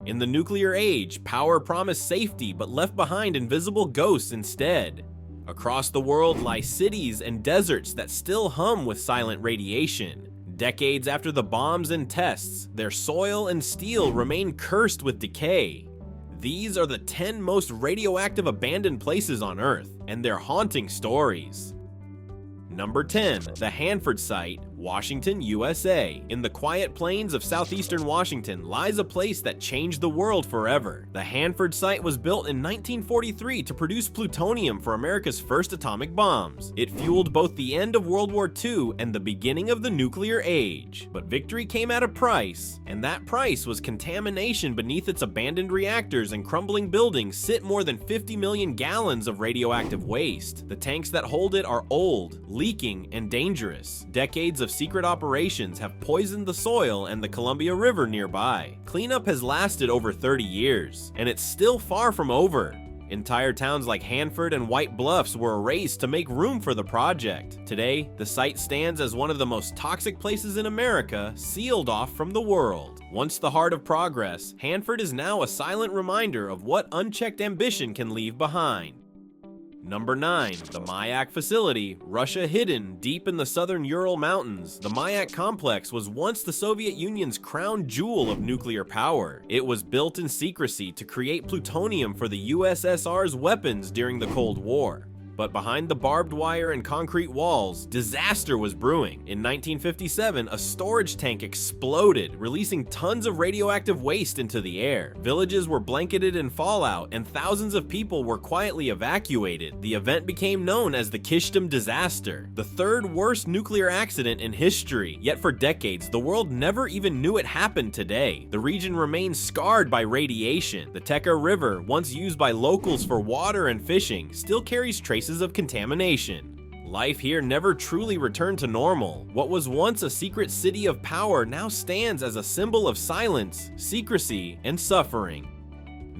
In the nuclear age, power promised safety but left behind invisible ghosts instead. Across the world lie cities and deserts that still hum with silent radiation. Decades after the bombs and tests, their soil and steel remain cursed with decay. These are the 10 most radioactive abandoned places on Earth, and their haunting stories. Number 10. The Hanford Site, Washington, USA. In the quiet plains of southeastern Washington lies a place that changed the world forever. The Hanford Site was built in 1943 to produce plutonium for America's first atomic bombs. It fueled both the end of World War II and the beginning of the nuclear age. But victory came at a price, and that price was contamination beneath its abandoned reactors and crumbling buildings sit more than 50 million gallons of radioactive waste. The tanks that hold it are old, leaking, and dangerous. Decades of secret operations have poisoned the soil and the Columbia River nearby. Cleanup has lasted over 30 years, and it's still far from over. Entire towns like Hanford and White Bluffs were erased to make room for the project. Today, the site stands as one of the most toxic places in America, sealed off from the world. Once the heart of progress, Hanford is now a silent reminder of what unchecked ambition can leave behind. Number 9. The Mayak facility, Russia hidden deep in the southern Ural Mountains. The Mayak complex was once the Soviet Union's crown jewel of nuclear power. It was built in secrecy to create plutonium for the USSR's weapons during the Cold War. But behind the barbed wire and concrete walls, disaster was brewing. In 1957, a storage tank exploded, releasing tons of radioactive waste into the air. Villages were blanketed in fallout, and thousands of people were quietly evacuated. The event became known as the Kishtim disaster, the third worst nuclear accident in history. Yet for decades, the world never even knew it happened today. The region remains scarred by radiation. The Teka River, once used by locals for water and fishing, still carries traces of contamination. Life here never truly returned to normal. What was once a secret city of power now stands as a symbol of silence, secrecy, and suffering.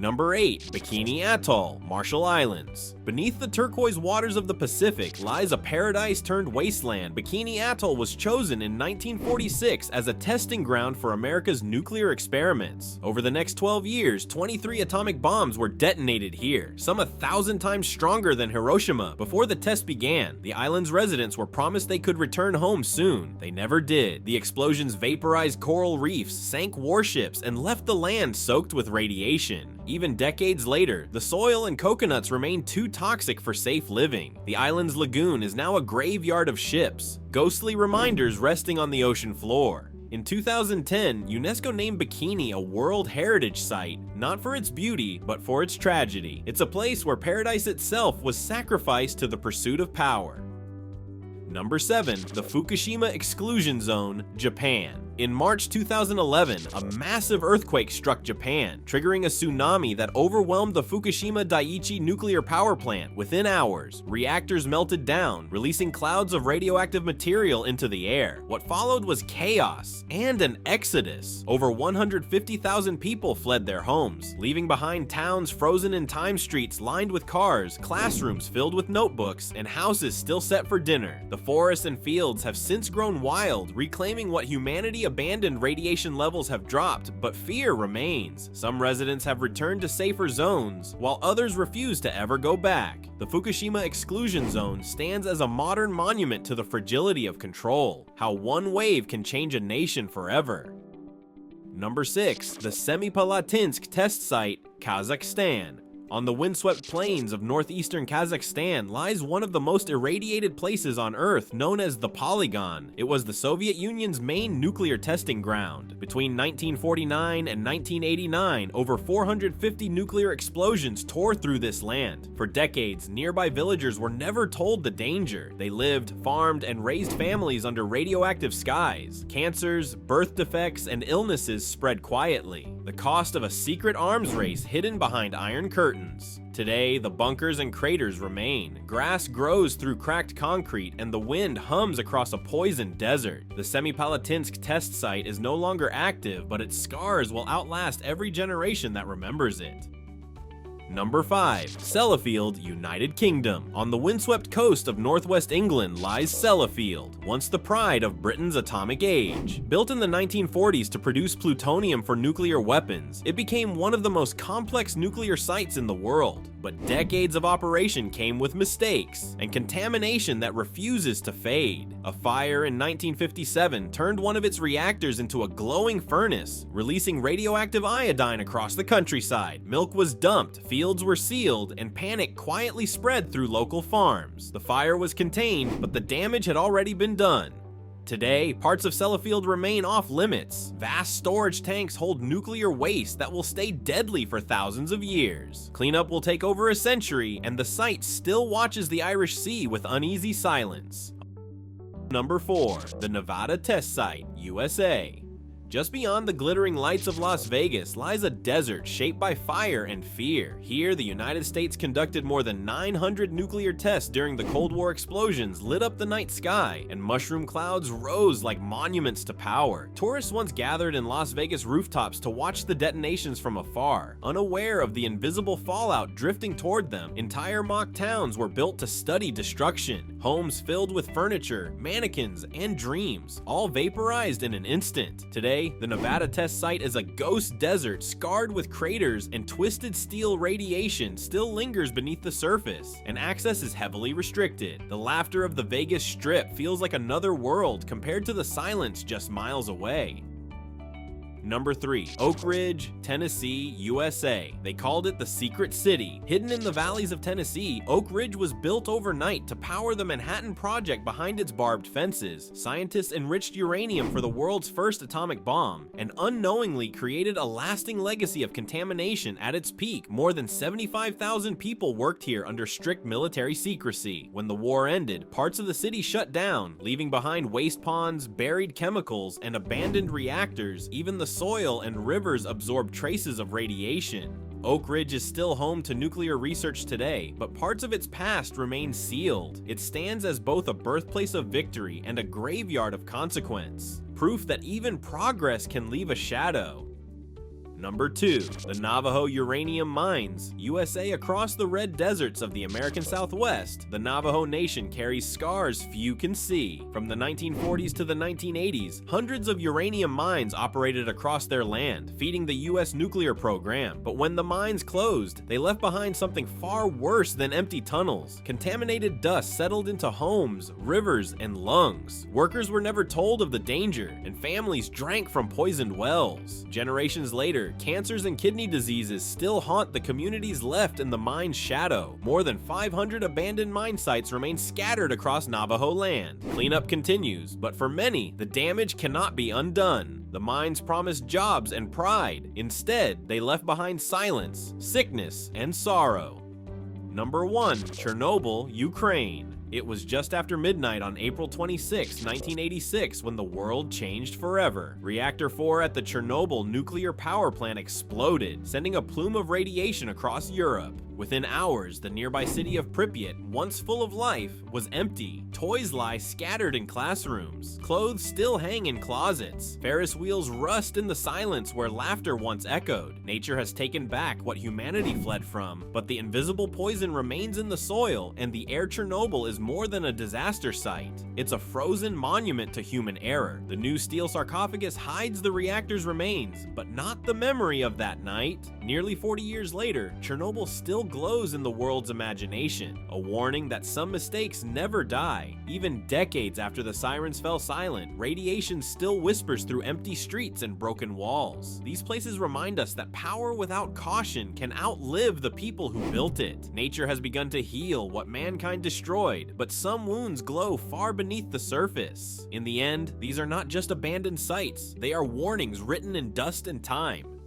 Number 8. Bikini Atoll, Marshall Islands. Beneath the turquoise waters of the Pacific lies a paradise turned wasteland. Bikini Atoll was chosen in 1946 as a testing ground for America's nuclear experiments. Over the next 12 years, 23 atomic bombs were detonated here, some 1,000 times stronger than Hiroshima. Before the test began, the island's residents were promised they could return home soon. They never did. The explosions vaporized coral reefs, sank warships, and left the land soaked with radiation. Even decades later, the soil and coconuts remain too toxic for safe living. The island's lagoon is now a graveyard of ships, ghostly reminders resting on the ocean floor. In 2010, UNESCO named Bikini a World Heritage Site, not for its beauty, but for its tragedy. It's a place where paradise itself was sacrificed to the pursuit of power. Number 7. The Fukushima Exclusion Zone, Japan. In March 2011, a massive earthquake struck Japan, triggering a tsunami that overwhelmed the Fukushima Daiichi nuclear power plant within hours. Reactors melted down, releasing clouds of radioactive material into the air. What followed was chaos and an exodus. Over 150,000 people fled their homes, leaving behind towns frozen in time streets lined with cars, classrooms filled with notebooks, and houses still set for dinner. The forests and fields have since grown wild, reclaiming what humanity abandoned. Radiation levels have dropped, but fear remains. Some residents have returned to safer zones, while others refuse to ever go back. The Fukushima Exclusion Zone stands as a modern monument to the fragility of control, how one wave can change a nation forever. Number 6. The Semipalatinsk Test Site, Kazakhstan. On the windswept plains of northeastern Kazakhstan lies one of the most irradiated places on Earth, known as the Polygon. It was the Soviet Union's main nuclear testing ground. Between 1949 and 1989, over 450 nuclear explosions tore through this land. For decades, nearby villagers were never told the danger. They lived, farmed, and raised families under radioactive skies. Cancers, birth defects, and illnesses spread quietly. The cost of a secret arms race hidden behind iron curtains. Today, the bunkers and craters remain. Grass grows through cracked concrete, and the wind hums across a poisoned desert. The Semipalatinsk test site is no longer active, but its scars will outlast every generation that remembers it. Number 5. Sellafield, United Kingdom. On the windswept coast of northwest England lies Sellafield, once the pride of Britain's atomic age. Built in the 1940s to produce plutonium for nuclear weapons, it became one of the most complex nuclear sites in the world. But decades of operation came with mistakes and contamination that refuses to fade. A fire in 1957 turned one of its reactors into a glowing furnace, releasing radioactive iodine across the countryside. Milk was dumped, fields were sealed, and panic quietly spread through local farms. The fire was contained, but the damage had already been done. Today, parts of Sellafield remain off limits. Vast storage tanks hold nuclear waste that will stay deadly for thousands of years. Cleanup will take over a century, and the site still watches the Irish Sea with uneasy silence. Number 4. The Nevada Test Site, USA. Just beyond the glittering lights of Las Vegas lies a desert shaped by fire and fear. Here, the United States conducted more than 900 nuclear tests during the Cold War. Explosions lit up the night sky, and mushroom clouds rose like monuments to power. Tourists once gathered in Las Vegas rooftops to watch the detonations from afar, unaware of the invisible fallout drifting toward them. Entire mock towns were built to study destruction. Homes filled with furniture, mannequins, and dreams, all vaporized in an instant. Today, the Nevada Test Site is a ghost desert scarred with craters, and twisted steel radiation still lingers beneath the surface, and access is heavily restricted. The laughter of the Vegas Strip feels like another world compared to the silence just miles away. Number 3. Oak Ridge, Tennessee, USA. They called it the Secret City. Hidden in the valleys of Tennessee, Oak Ridge was built overnight to power the Manhattan Project behind its barbed fences. Scientists enriched uranium for the world's first atomic bomb, and unknowingly created a lasting legacy of contamination at its peak. More than 75,000 people worked here under strict military secrecy. When the war ended, parts of the city shut down, leaving behind waste ponds, buried chemicals, and abandoned reactors. Even the soil and rivers absorb traces of radiation. Oak Ridge is still home to nuclear research today, but parts of its past remain sealed. It stands as both a birthplace of victory and a graveyard of consequence, proof that even progress can leave a shadow. Number 2. The Navajo Uranium Mines, USA. Across the red deserts of the American Southwest, the Navajo Nation carries scars few can see. From the 1940s to the 1980s, hundreds of uranium mines operated across their land, feeding the US nuclear program. But when the mines closed, they left behind something far worse than empty tunnels. Contaminated dust settled into homes, rivers, and lungs. Workers were never told of the danger, and families drank from poisoned wells. Generations later, cancers and kidney diseases still haunt the communities left in the mine's shadow. More than 500 abandoned mine sites remain scattered across Navajo land. Cleanup continues, but for many, the damage cannot be undone. The mines promised jobs and pride. Instead, they left behind silence, sickness, and sorrow. Number 1. Chernobyl, Ukraine. It was just after midnight on April 26, 1986 when the world changed forever. Reactor 4 at the Chernobyl nuclear power plant exploded, sending a plume of radiation across Europe. Within hours, the nearby city of Pripyat, once full of life, was empty. Toys lie scattered in classrooms. Clothes still hang in closets. Ferris wheels rust in the silence where laughter once echoed. Nature has taken back what humanity fled from, but the invisible poison remains in the soil, and the air Chernobyl is more than a disaster site. It's a frozen monument to human error. The new steel sarcophagus hides the reactor's remains, but not the memory of that night. Nearly 40 years later, Chernobyl still glows in the world's imagination, a warning that some mistakes never die. Even decades after the sirens fell silent, radiation still whispers through empty streets and broken walls. These places remind us that power without caution can outlive the people who built it. Nature has begun to heal what mankind destroyed, but some wounds glow far beneath the surface. In the end, these are not just abandoned sites, they are warnings written in dust and time.